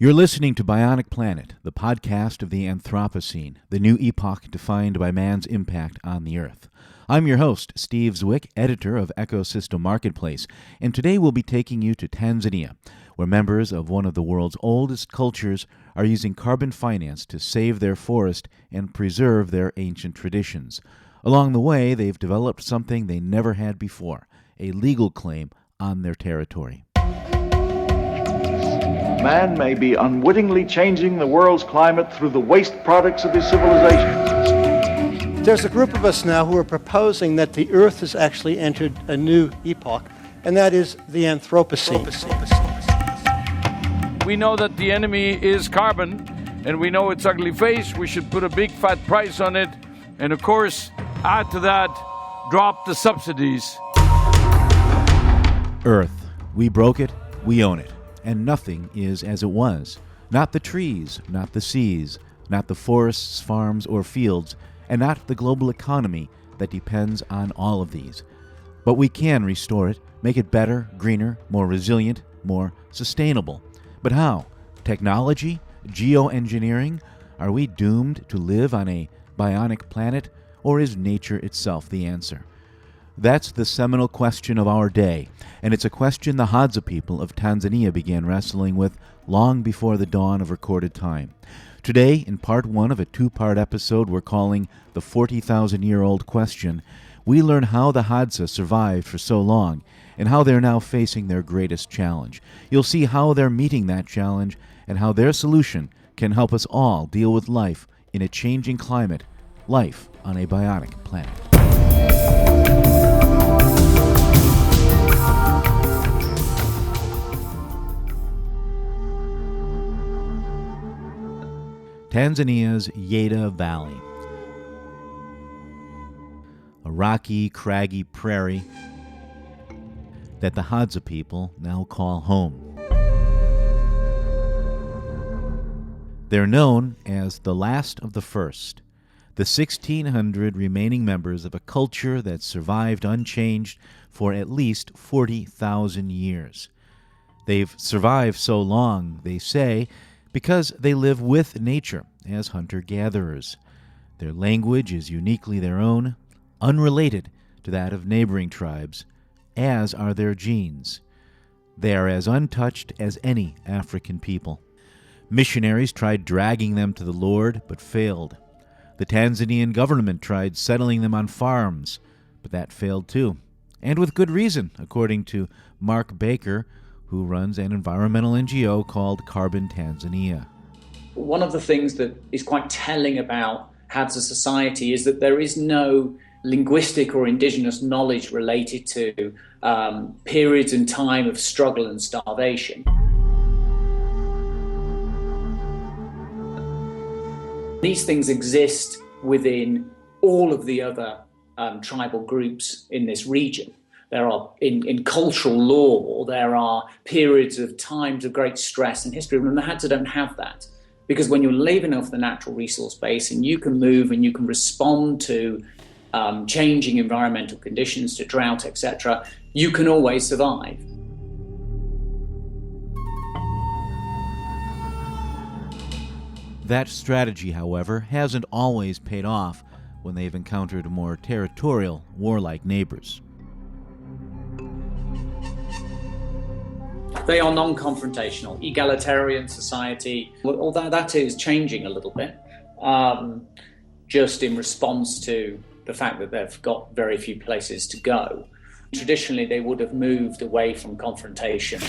You're listening to Bionic Planet, the podcast of the Anthropocene, the new epoch defined by man's impact on the Earth. I'm your host, Steve Zwick, editor of Ecosystem Marketplace, and today we'll be taking you to Tanzania, where members of one of the world's oldest cultures are using carbon finance to save their forest and preserve their ancient traditions. Along the way, they've developed something they never had before, a legal claim on their territory. Man may be unwittingly changing the world's climate through the waste products of his civilization. There's a group of us now who are proposing that the Earth has actually entered a new epoch, and that is the Anthropocene. We know that the enemy is carbon, and we know its ugly face. We should put a big fat price on it, and of course, add to that, drop the subsidies. Earth. We broke it, we own it. And nothing is as it was. Not the trees, not the seas, not the forests, farms, or fields, and not the global economy that depends on all of these. But we can restore it, make it better, greener, more resilient, more sustainable. But how? Technology? Geoengineering? Are we doomed to live on a bionic planet, or is nature itself the answer? That's the seminal question of our day, and it's a question the Hadza people of Tanzania began wrestling with long before the dawn of recorded time. Today, in part one of a two-part episode we're calling the 40,000-year-old question, we learn how the Hadza survived for so long and how they're now facing their greatest challenge. You'll see how they're meeting that challenge and how their solution can help us all deal with life in a changing climate, life on a bionic planet. Tanzania's Hadza Valley, a rocky, craggy prairie that the Hadza people now call home. They're known as the last of the first, the 1,600 remaining members of a culture that survived unchanged for at least 40,000 years. They've survived so long, they say, because they live with nature as hunter-gatherers. Their language is uniquely their own, unrelated to that of neighboring tribes, as are their genes. They are as untouched as any African people. Missionaries tried dragging them to the Lord, but failed. The Tanzanian government tried settling them on farms, but that failed too. And with good reason, according to Marc, who runs an environmental NGO called Carbon Tanzania. One of the things that is quite telling about Hadza society is that there is no linguistic or indigenous knowledge related to periods in time of struggle and starvation. These things exist within all of the other tribal groups in this region. There are, in cultural law, there are periods of times of great stress and history, and the Hadza don't have that. Because when you're living off the natural resource base and you can move and you can respond to changing environmental conditions, to drought, etc., you can always survive. That strategy, however, hasn't always paid off when they've encountered more territorial, warlike neighbors. They are non-confrontational, egalitarian society, although that is changing a little bit, just in response to the fact that they've got very few places to go. Traditionally, they would have moved away from confrontation.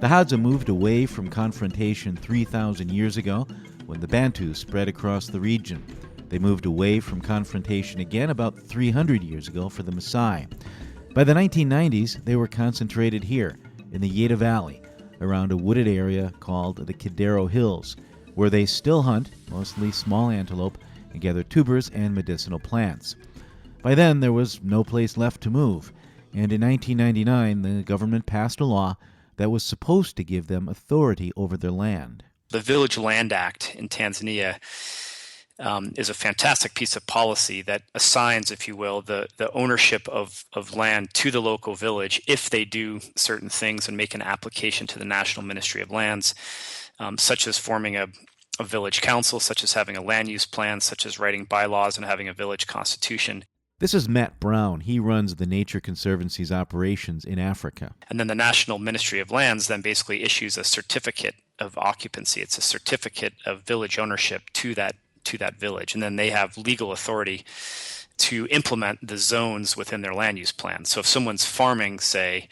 The Hadza moved away from confrontation 3,000 years ago when the Bantu spread across the region. They moved away from confrontation again about 300 years ago for the Maasai. By the 1990s, they were concentrated here in the Hadza Valley, around a wooded area called the Kidero Hills, where they still hunt, mostly small antelope, and gather tubers and medicinal plants. By then, there was no place left to move, and in 1999, the government passed a law that was supposed to give them authority over their land. The Village Land Act in Tanzania is a fantastic piece of policy that assigns, if you will, the ownership of land to the local village if they do certain things and make an application to the National Ministry of Lands, such as forming a village council, such as having a land use plan, such as writing bylaws and having a village constitution. This is Matt Brown. He runs the Nature Conservancy's operations in Africa. And then the National Ministry of Lands then basically issues a certificate of occupancy. It's a certificate of village ownership to that village. And then they have legal authority to implement the zones within their land use plan. So if someone's farming, say,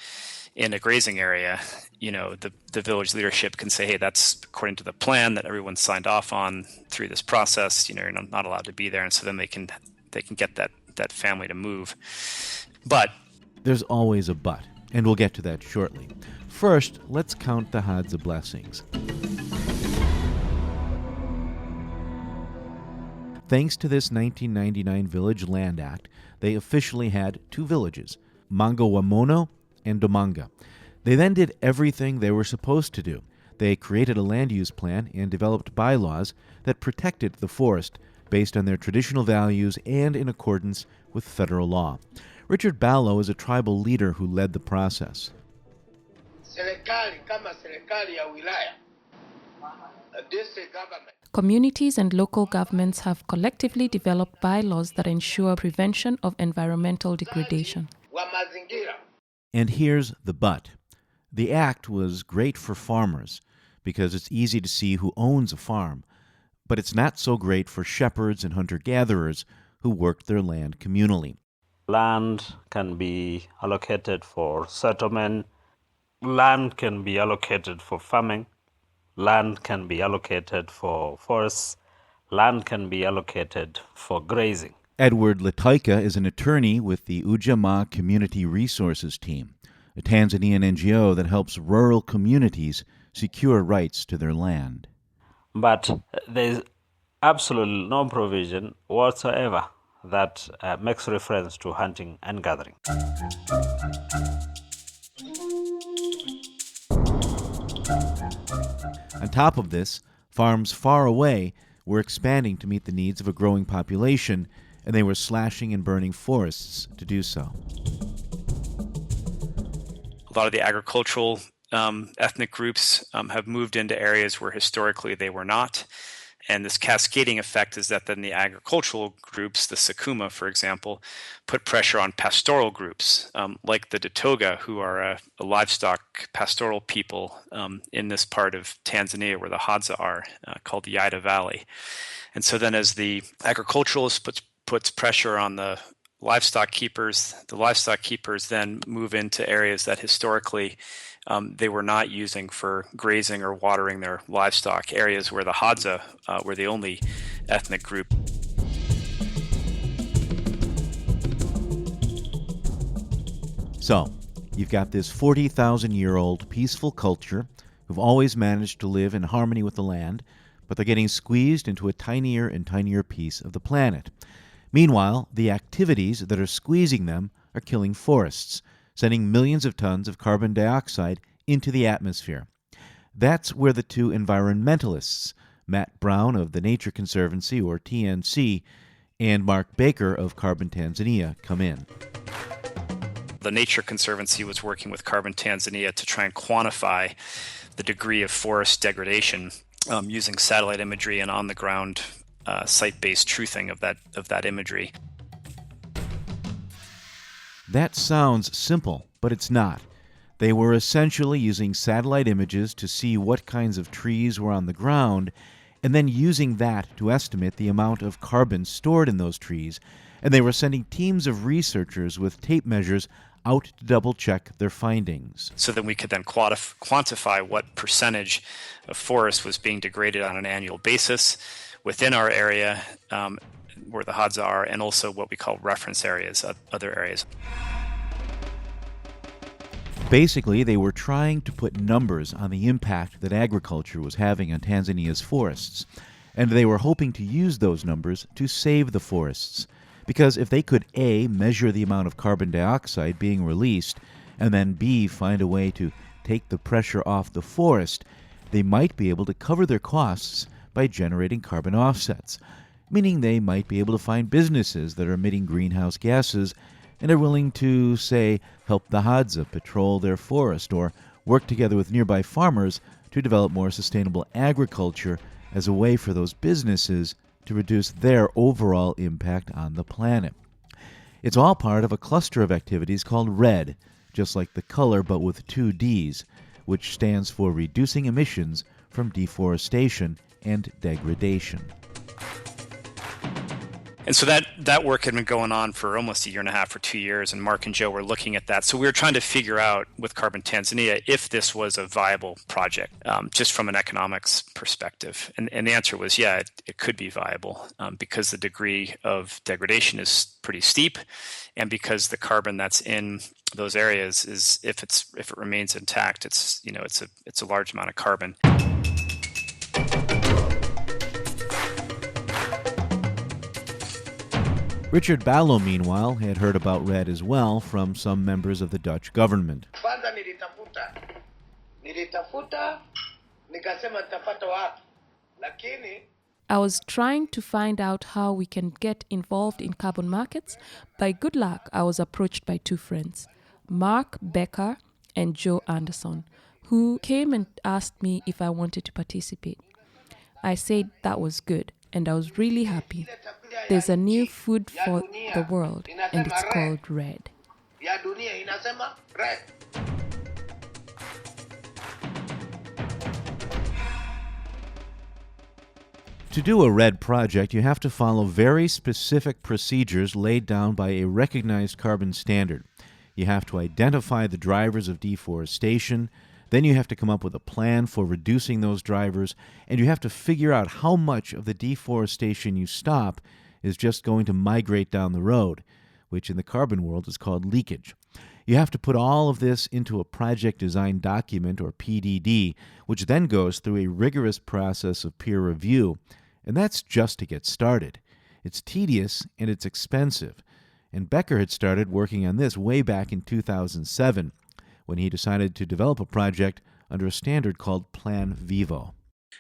in a grazing area, the village leadership can say, hey, that's according to the plan that everyone signed off on through this process. You're not allowed to be there. And so then they can get that family to move. But there's always a but, and we'll get to that shortly. First, let's count the Hadza blessings. Thanks to this 1999 Village Land Act, they officially had two villages, Mangawamono and Domanga. They then did everything they were supposed to do. They created a land use plan and developed bylaws that protected the forest based on their traditional values and in accordance with federal law. Richard Baalow is a tribal leader who led the process. Communities and local governments have collectively developed bylaws that ensure prevention of environmental degradation. And here's the but. The act was great for farmers because it's easy to see who owns a farm, but it's not so great for shepherds and hunter-gatherers who worked their land communally. Land can be allocated for settlement, land can be allocated for farming, land can be allocated for forests, land can be allocated for grazing. Edward Letaika is an attorney with the Ujamaa Community Resources Team, a Tanzanian NGO that helps rural communities secure rights to their land. But there's absolutely no provision whatsoever that makes reference to hunting and gathering. On top of this, farms far away were expanding to meet the needs of a growing population, and they were slashing and burning forests to do so. A lot of the agricultural ethnic groups have moved into areas where historically they were not. And this cascading effect is that then the agricultural groups, the Sakuma, for example, put pressure on pastoral groups like the Datoga, who are a livestock pastoral people in this part of Tanzania where the Hadza are, called the Yaita Valley. And so then as the agriculturalist puts pressure on the livestock keepers then move into areas that historically they were not using for grazing or watering their livestock, areas where the Hadza were the only ethnic group. So, you've got this 40,000-year-old peaceful culture who've always managed to live in harmony with the land, but they're getting squeezed into a tinier and tinier piece of the planet. Meanwhile, the activities that are squeezing them are killing forests, sending millions of tons of carbon dioxide into the atmosphere. That's where the two environmentalists, Matt Brown of the Nature Conservancy, or TNC, and Marc Baker of Carbon Tanzania, come in. The Nature Conservancy was working with Carbon Tanzania to try and quantify the degree of forest degradation using satellite imagery and on-the-ground site-based truthing of that imagery. That sounds simple, but it's not. They were essentially using satellite images to see what kinds of trees were on the ground, and then using that to estimate the amount of carbon stored in those trees, and they were sending teams of researchers with tape measures out to double-check their findings. So then we could then quantify what percentage of forest was being degraded on an annual basis within our area, where the Hadza are, and also what we call reference areas, other areas. Basically, they were trying to put numbers on the impact that agriculture was having on Tanzania's forests, and they were hoping to use those numbers to save the forests. Because if they could A, measure the amount of carbon dioxide being released, and then B, find a way to take the pressure off the forest, they might be able to cover their costs by generating carbon offsets. meaning they might be able to find businesses that are emitting greenhouse gases and are willing to, say, help the Hadza patrol their forest or work together with nearby farmers to develop more sustainable agriculture as a way for those businesses to reduce their overall impact on the planet. It's all part of a cluster of activities called RED, just like the color but with 2 Ds, which stands for Reducing Emissions from Deforestation and Degradation. And so that work had been going on for almost a year and a half or 2 years, and Marc and Joe were looking at that. So we were trying to figure out with Carbon Tanzania if this was a viable project, just from an economics perspective. And the answer was, yeah, it could be viable because the degree of degradation is pretty steep, and because the carbon that's in those areas is, if it remains intact, it's a large amount of carbon. Richard Baalow, meanwhile, had heard about RED as well from some members of the Dutch government. I was trying to find out how we can get involved in carbon markets. By good luck, I was approached by 2 friends, Marc Becker and Joe Anderson, who came and asked me if I wanted to participate. I said that was good, and I was really happy. There's a new food for the world, and it's called RED. To do a RED project, you have to follow very specific procedures laid down by a recognized carbon standard. You have to identify the drivers of deforestation, then you have to come up with a plan for reducing those drivers, and you have to figure out how much of the deforestation you stop is just going to migrate down the road, which in the carbon world is called leakage. You have to put all of this into a project design document, or PDD, which then goes through a rigorous process of peer review, and that's just to get started. It's tedious and it's expensive, and Becker had started working on this way back in 2007, when he decided to develop a project under a standard called Plan Vivo.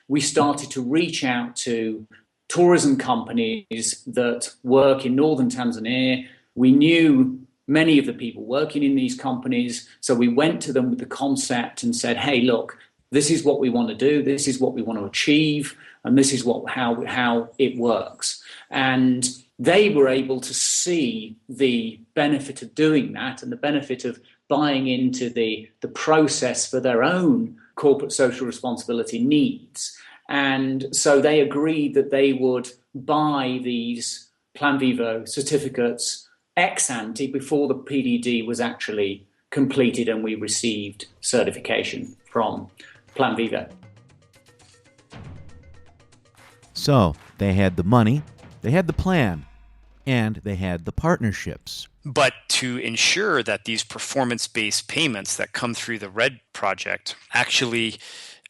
We started to reach out to tourism companies that work in northern Tanzania. We knew many of the people working in these companies, so we went to them with the concept and said, hey, look, this is what we want to do, this is what we want to achieve, and this is how it works. And they were able to see the benefit of doing that and the benefit of buying into the process for their own corporate social responsibility needs. And so they agreed that they would buy these Plan Vivo certificates ex ante before the PDD was actually completed and we received certification from Plan Vivo. So they had the money, they had the plan, and they had the partnerships. But to ensure that these performance-based payments that come through the RED project actually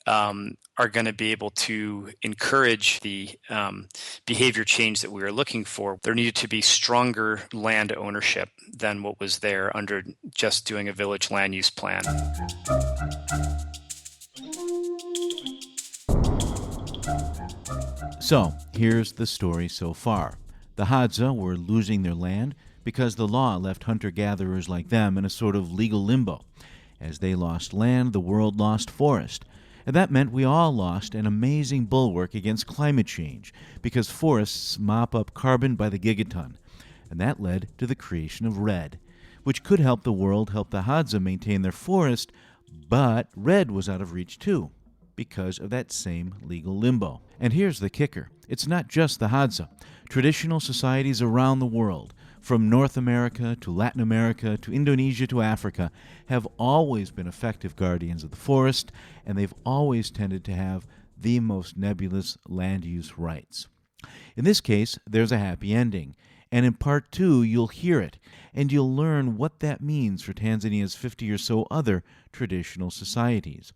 are going to be able to encourage the behavior change that we were looking for, there needed to be stronger land ownership than what was there under just doing a village land use plan. So, here's the story so far. The Hadza were losing their land because the law left hunter-gatherers like them in a sort of legal limbo. As they lost land, the world lost forest. And that meant we all lost an amazing bulwark against climate change, because forests mop up carbon by the gigaton. And that led to the creation of RED, which could help the world help the Hadza maintain their forest, but RED was out of reach too, because of that same legal limbo. And here's the kicker. It's not just the Hadza. Traditional societies around the world, from North America to Latin America to Indonesia to Africa, have always been effective guardians of the forest, and they've always tended to have the most nebulous land use rights. In this case, there's a happy ending, and in part 2 you'll hear it, and you'll learn what that means for Tanzania's 50 or so other traditional societies.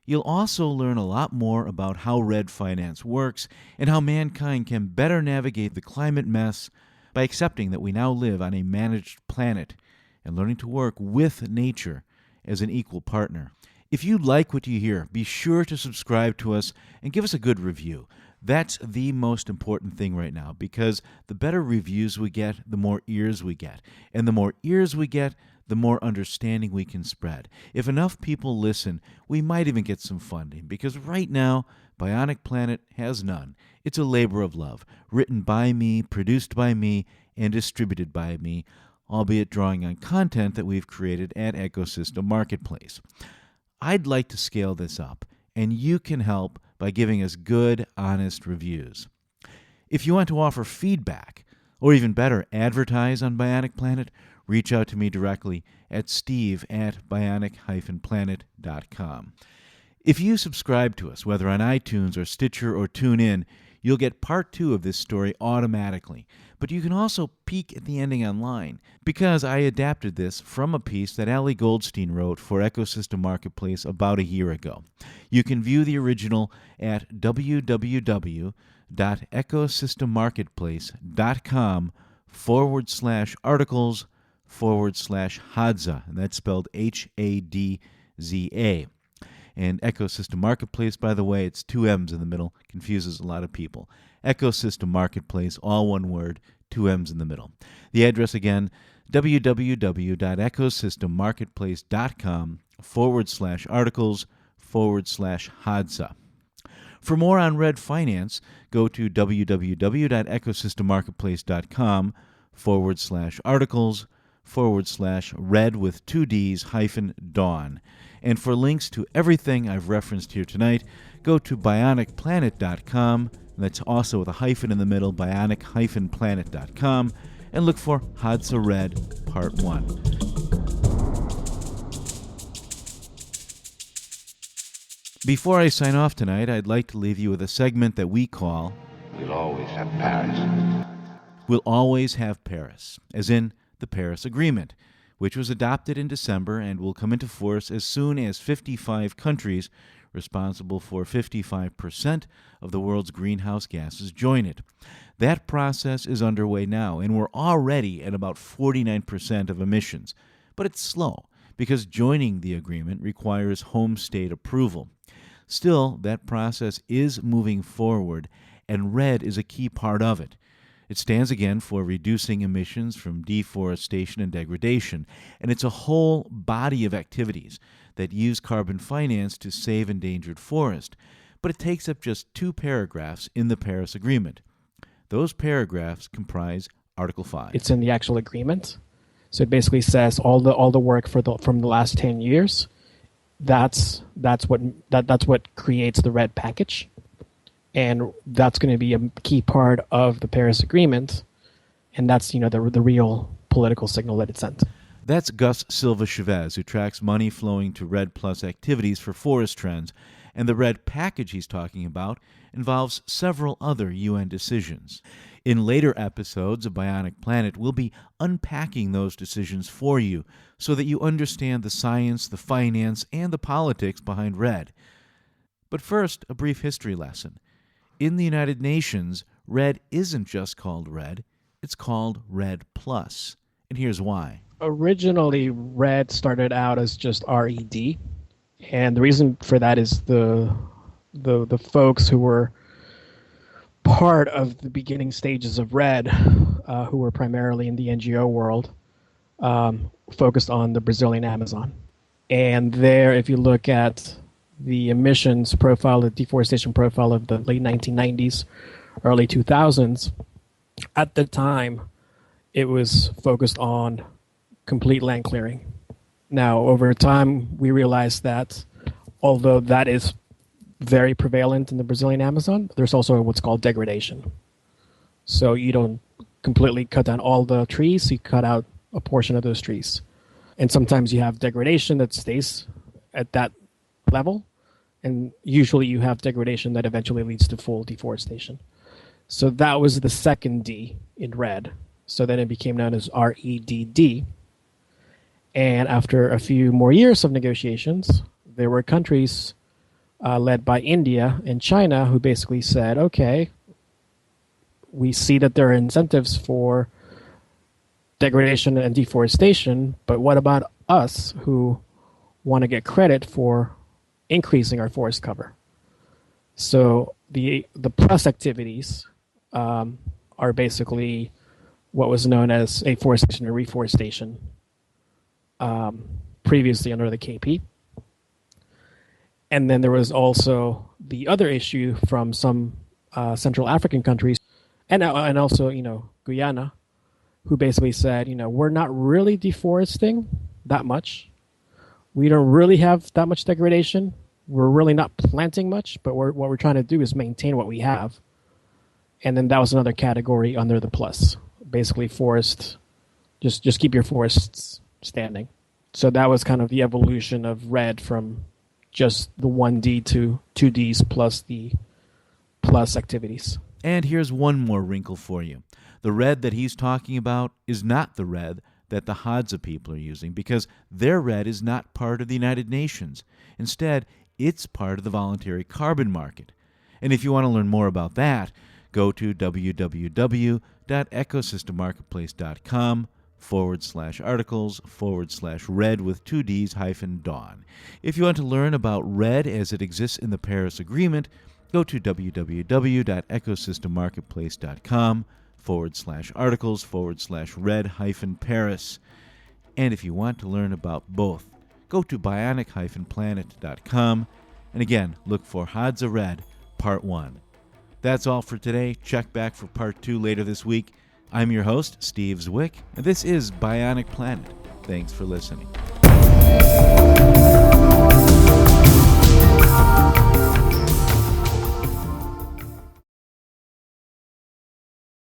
You'll also learn a lot more about how RED finance works and how mankind can better navigate the climate mess by accepting that we now live on a managed planet and learning to work with nature as an equal partner. If you like what you hear, be sure to subscribe to us and give us a good review. That's the most important thing right now, because the better reviews we get, the more ears we get. And the more ears we get, the more understanding we can spread. If enough people listen, we might even get some funding, because right now, Bionic Planet has none. It's a labor of love, written by me, produced by me, and distributed by me, albeit drawing on content that we've created at Ecosystem Marketplace. I'd like to scale this up, and you can help by giving us good, honest reviews. If you want to offer feedback, or even better, advertise on Bionic Planet, reach out to me directly at steve@bionic-planet.com. If you subscribe to us, whether on iTunes or Stitcher or TuneIn, you'll get part 2 of this story automatically. But you can also peek at the ending online, because I adapted this from a piece that Ali Goldstein wrote for Ecosystem Marketplace about a year ago. You can view the original at www.ecosystemmarketplace.com/articles/Hadza, and that's spelled Hadza. And Ecosystem Marketplace, by the way, it's 2 M's in the middle, confuses a lot of people. Ecosystem Marketplace, all one word, 2 M's in the middle. The address again, www.ecosystemmarketplace.com/articles/Hadza. For more on Red Finance, go to www.ecosystemmarketplace.com/articles/red with 2 D's -dawn. And for links to everything I've referenced here tonight, go to bionicplanet.com. That's also with a hyphen in the middle, bionic-planet.com, and look for Hadza Red Part 1. Before I sign off tonight, I'd like to leave you with a segment that we call We'll always have Paris. We'll always have Paris, as in the Paris Agreement, which was adopted in December and will come into force as soon as 55 countries responsible for 55% of the world's greenhouse gases join it. That process is underway now, and we're already at about 49% of emissions. But it's slow, because joining the agreement requires home state approval. Still, that process is moving forward, and RED is a key part of it. It stands again for reducing emissions from deforestation and degradation, and it's a whole body of activities that use carbon finance to save endangered forest. But it takes up just 2 paragraphs in the Paris Agreement. Those paragraphs comprise Article 5. It's in the actual agreement. So it basically says all the work from the last 10 years. That's what creates the RED package. And that's going to be a key part of the Paris Agreement, and that's the real political signal that it sent. That's Gus Silva-Chavez, who tracks money flowing to RED Plus activities for forest trends, and the RED package he's talking about involves several other UN decisions. In later episodes of Bionic Planet, we'll be unpacking those decisions for you so that you understand the science, the finance, and the politics behind RED. But first, a brief history lesson. In the United Nations, RED isn't just called RED, it's called RED Plus. And here's why. Originally, RED started out as just RED, and the reason for that is the folks who were part of the beginning stages of RED, who were primarily in the NGO world, focused on the Brazilian Amazon. And there, if you look at the emissions profile, the deforestation profile of the late 1990s, early 2000s, at the time, it was focused on complete land clearing. Now, over time, we realized that although that is very prevalent in the Brazilian Amazon, there's also what's called degradation. So you don't completely cut down all the trees, you cut out a portion of those trees. And sometimes you have degradation that stays at that level, and usually you have degradation that eventually leads to full deforestation. So that was the second D in RED. So then it became known as REDD. And after a few more years of negotiations, there were countries led by India and China who basically said, okay, we see that there are incentives for degradation and deforestation, but what about us who want to get credit for increasing our forest cover? So the plus activities are basically what was known as afforestation and reforestation, previously under the KP. And then there was also the other issue from some Central African countries, and also, Guyana, who basically said, we're not really deforesting that much. We don't really have that much degradation. We're really not planting much, but what we're trying to do is maintain what we have. And then that was another category under the plus. Basically, forest, just keep your forests standing. So that was kind of the evolution of REDD from just the 1D to 2Ds plus the plus activities. And here's one more wrinkle for you. The REDD that he's talking about is not the REDD that the Hadza people are using, because their REDD is not part of the United Nations. Instead, it's part of the voluntary carbon market. And if you want to learn more about that, go to www.ecosystemmarketplace.com/articles/REDD with 2Ds -Dawn. If you want to learn about REDD as it exists in the Paris Agreement, go to www.ecosystemmarketplace.com/articles/REDD-Paris. And if you want to learn about both, go to bionic-planet.com. And again, look for Hadza REDD Part 1. That's all for today. Check back for Part 2 later this week. I'm your host, Steve Zwick, and this is Bionic Planet. Thanks for listening.